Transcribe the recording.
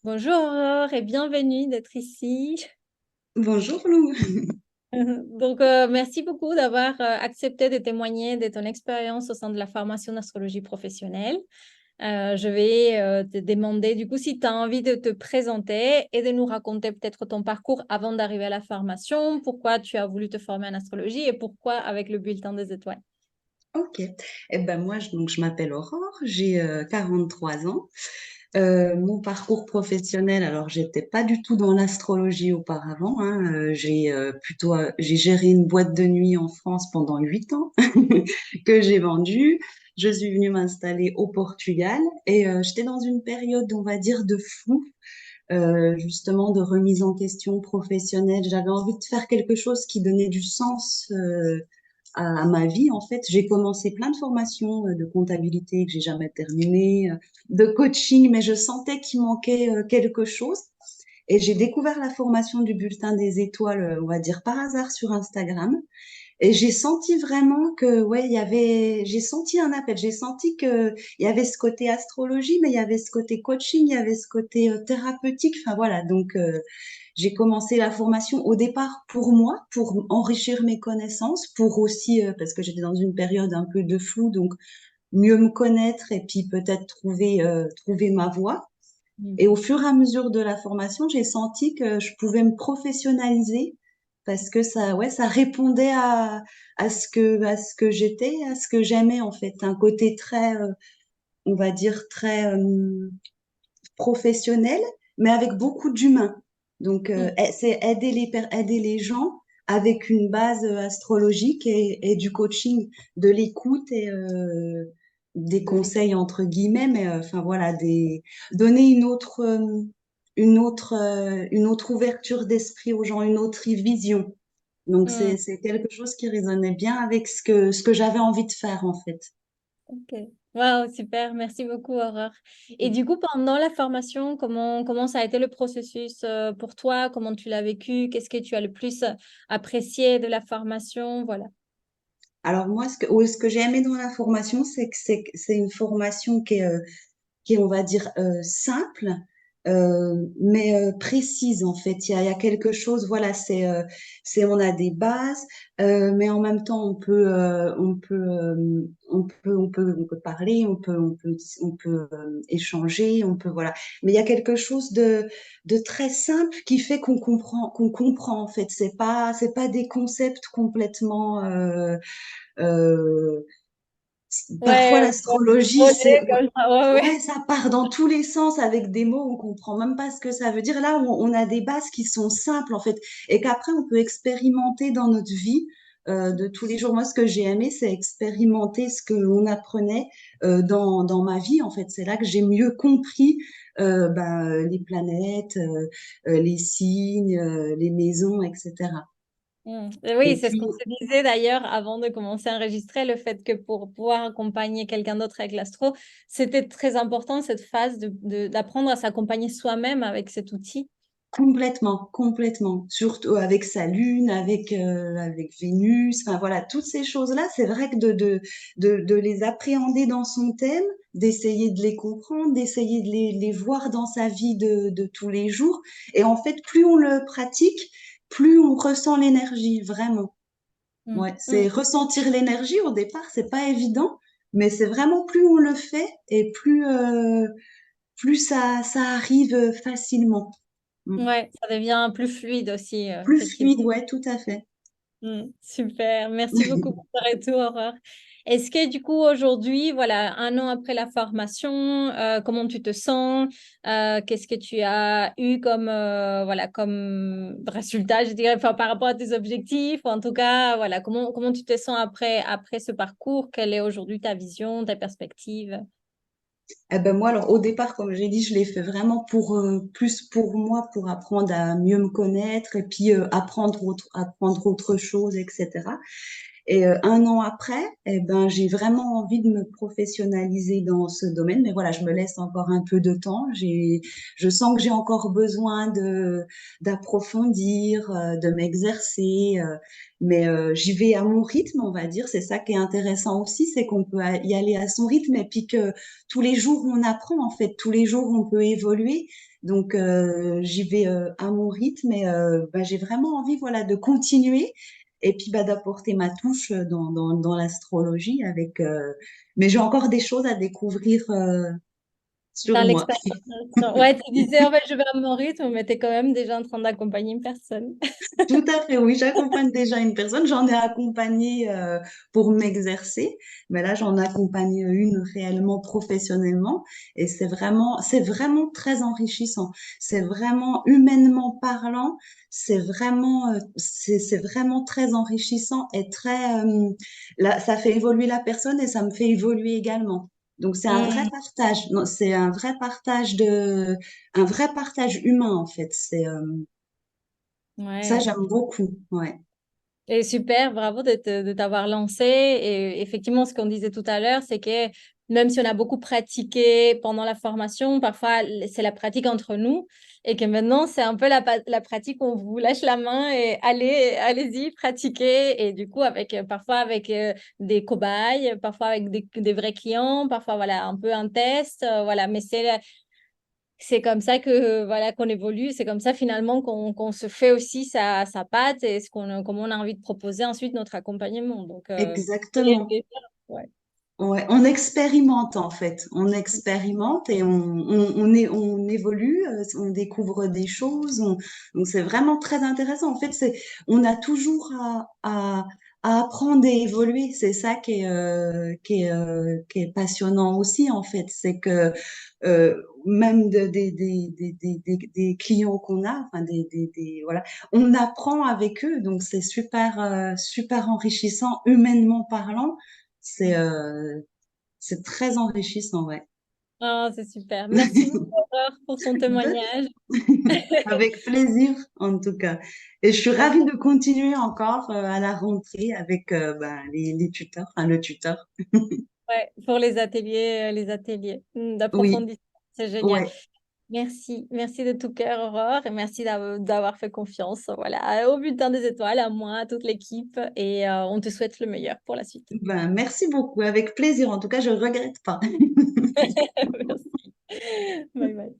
Bonjour Aurore et bienvenue d'être ici. Bonjour Lou. Merci beaucoup d'avoir accepté de témoigner de ton expérience au sein de la formation d'astrologie professionnelle. Je vais te demander du coup si tu as envie de te présenter et de nous raconter peut-être ton parcours avant d'arriver à la formation, pourquoi tu as voulu te former en astrologie et pourquoi avec le bulletin des étoiles. Ok. Eh ben moi, je m'appelle Aurore, j'ai 43 ans. Mon parcours professionnel, alors j'étais pas du tout dans l'astrologie auparavant, hein. J'ai géré une boîte de nuit en France pendant 8 ans que j'ai vendue. Je suis venue m'installer au Portugal et j'étais dans une période, on va dire, de flou, justement de remise en question professionnelle. J'avais envie de faire quelque chose qui donnait du sens à ma vie. En fait, j'ai commencé plein de formations de comptabilité que j'ai jamais terminées, de coaching, mais je sentais qu'il manquait quelque chose. Et j'ai découvert la formation du bulletin des étoiles, on va dire par hasard sur Instagram. Et j'ai senti vraiment que, ouais, j'ai senti un appel, j'ai senti que il y avait ce côté astrologie, mais il y avait ce côté coaching, il y avait ce côté thérapeutique. Enfin voilà, donc j'ai commencé la formation au départ pour moi, pour enrichir mes connaissances, pour aussi parce que j'étais dans une période un peu de flou, donc mieux me connaître et puis peut-être trouver ma voie. Et au Mhm. fur et à mesure de la formation, j'ai senti que je pouvais me professionnaliser parce que ça, ouais, ça répondait à ce que j'étais, à ce que j'aimais en fait. Un côté très, on va dire très professionnel, mais avec beaucoup d'humain. Donc, c'est aider les gens avec une base astrologique et du coaching, de l'écoute et des conseils entre guillemets, mais enfin voilà, donner une autre ouverture d'esprit aux gens, une autre vision. Donc, Mhm. c'est quelque chose qui résonnait bien avec ce que j'avais envie de faire en fait. Ok. Waouh, super. Merci beaucoup, Aurore. Et du coup, pendant la formation, comment ça a été le processus pour toi? Comment tu l'as vécu? Qu'est-ce que tu as le plus apprécié de la formation? Voilà. Alors moi, ce que j'ai aimé dans la formation, c'est que c'est une formation qui est, on va dire, simple, mais précise en fait. Il y a quelque chose, voilà, on a des bases, mais en même temps, on peut parler, on peut échanger, on peut, voilà. Mais il y a quelque chose de très simple qui fait qu'on comprend en fait. C'est pas des concepts complètement euh, parfois, Ouais, l'astrologie, projet comme ça. Ouais, ouais, ouais. ça part dans tous les sens avec des mots, on comprend même pas ce que ça veut dire. Là, on a des bases qui sont simples, en fait, et qu'après, on peut expérimenter dans notre vie de tous les jours. Moi, ce que j'ai aimé, c'est expérimenter ce que l'on apprenait dans ma vie, en fait. C'est là que j'ai mieux compris les planètes, les signes, les maisons, etc. Oui, Et c'est ce qu'on puis, se disait d'ailleurs avant de commencer à enregistrer, le fait que pour pouvoir accompagner quelqu'un d'autre avec l'astro, c'était très important cette phase d'apprendre à s'accompagner soi-même avec cet outil. complètement, complètement. Surtout avec sa lune, avec Vénus, enfin voilà, toutes ces choses-là, c'est vrai que de les appréhender dans son thème, d'essayer de les comprendre, d'essayer de les voir dans sa vie de tous les jours. Et en fait, plus on le pratique, plus on ressent l'énergie, vraiment. Mm. Ouais, c'est Mm. ressentir l'énergie au départ, c'est pas évident, mais c'est vraiment plus on le fait et plus ça arrive facilement. Mm. Ouais, ça devient plus fluide aussi, Plus effectivement. fluide, ouais, tout à fait. Super, merci beaucoup pour ton retour, Aurore. Est-ce que du coup aujourd'hui, voilà, un an après la formation, comment tu te sens? Qu'est-ce que tu as eu comme, voilà, comme résultat, je dirais, enfin, par rapport à tes objectifs, ou en tout cas, voilà, comment tu te sens après ce parcours? Quelle est aujourd'hui ta vision, ta perspective? Eh ben moi, alors au départ, comme j'ai dit, je l'ai fait vraiment plus pour moi, pour apprendre à mieux me connaître et puis apprendre autre chose, etc. Et un an après, eh ben, j'ai vraiment envie de me professionnaliser dans ce domaine. Mais voilà, je me laisse encore un peu de temps. Je sens que j'ai encore besoin d'approfondir, de m'exercer. Mais j'y vais à mon rythme, on va dire. C'est ça qui est intéressant aussi, c'est qu'on peut y aller à son rythme et puis que tous les jours on apprend, en fait. Tous les jours on peut évoluer. Donc, j'y vais à mon rythme et bah, j'ai vraiment envie, voilà, de continuer et puis bah, d'apporter ma touche dans l'astrologie avec. Mais j'ai encore des choses à découvrir Dans sur moi. l'expérimentation. Ouais, tu disais, en fait, je vais à mon rythme, mais tu es quand même déjà en train d'accompagner une personne. Tout à fait, oui, j'accompagne déjà une personne. J'en ai accompagné pour m'exercer, mais là, j'en accompagne une réellement professionnellement et c'est vraiment très enrichissant. C'est vraiment humainement parlant, c'est vraiment très enrichissant et très, là, ça fait évoluer la personne et ça me fait évoluer également. Donc, c'est un vrai Hmm, partage. Non, c'est un vrai partage humain, en fait. Ça, ouais. j'aime beaucoup. Ouais. Et super, bravo de t'avoir lancé. Et effectivement, ce qu'on disait tout à l'heure, c'est que même si on a beaucoup pratiqué pendant la formation, parfois c'est la pratique entre nous et que maintenant c'est un peu la pratique où on vous lâche la main et allez-y, pratiquez. Et du coup, avec parfois avec des cobayes, parfois avec des vrais clients, parfois voilà, un peu un test. Voilà, mais c'est comme ça que voilà qu'on évolue, c'est comme ça finalement qu'on se fait aussi sa patte et comment on a envie de proposer ensuite notre accompagnement. Donc, Exactement. ouais. Ouais, on expérimente en fait. On expérimente et on évolue, on découvre des choses. Donc c'est vraiment très intéressant. En fait, on a toujours à apprendre et évoluer. C'est ça qui est passionnant aussi en fait. C'est que même des clients qu'on a, enfin voilà, on apprend avec eux. Donc c'est super enrichissant humainement parlant. C'est très enrichissant, ouais. Ah, c'est super. Merci beaucoup, Aurore, pour ton De- témoignage. Avec plaisir, en tout cas. Et je suis Ouais, ravie de continuer encore à la rentrée avec ben, les tuteurs, enfin le tuteur. ouais, pour les ateliers Oui, d'approfondissement. C'est génial. ouais. Merci de tout cœur, Aurore, et merci d'avoir fait confiance, voilà, au bulletin des étoiles, à moi, à toute l'équipe, et on te souhaite le meilleur pour la suite. Ben, merci beaucoup, avec plaisir. En tout cas, je regrette pas. Merci. Bye bye.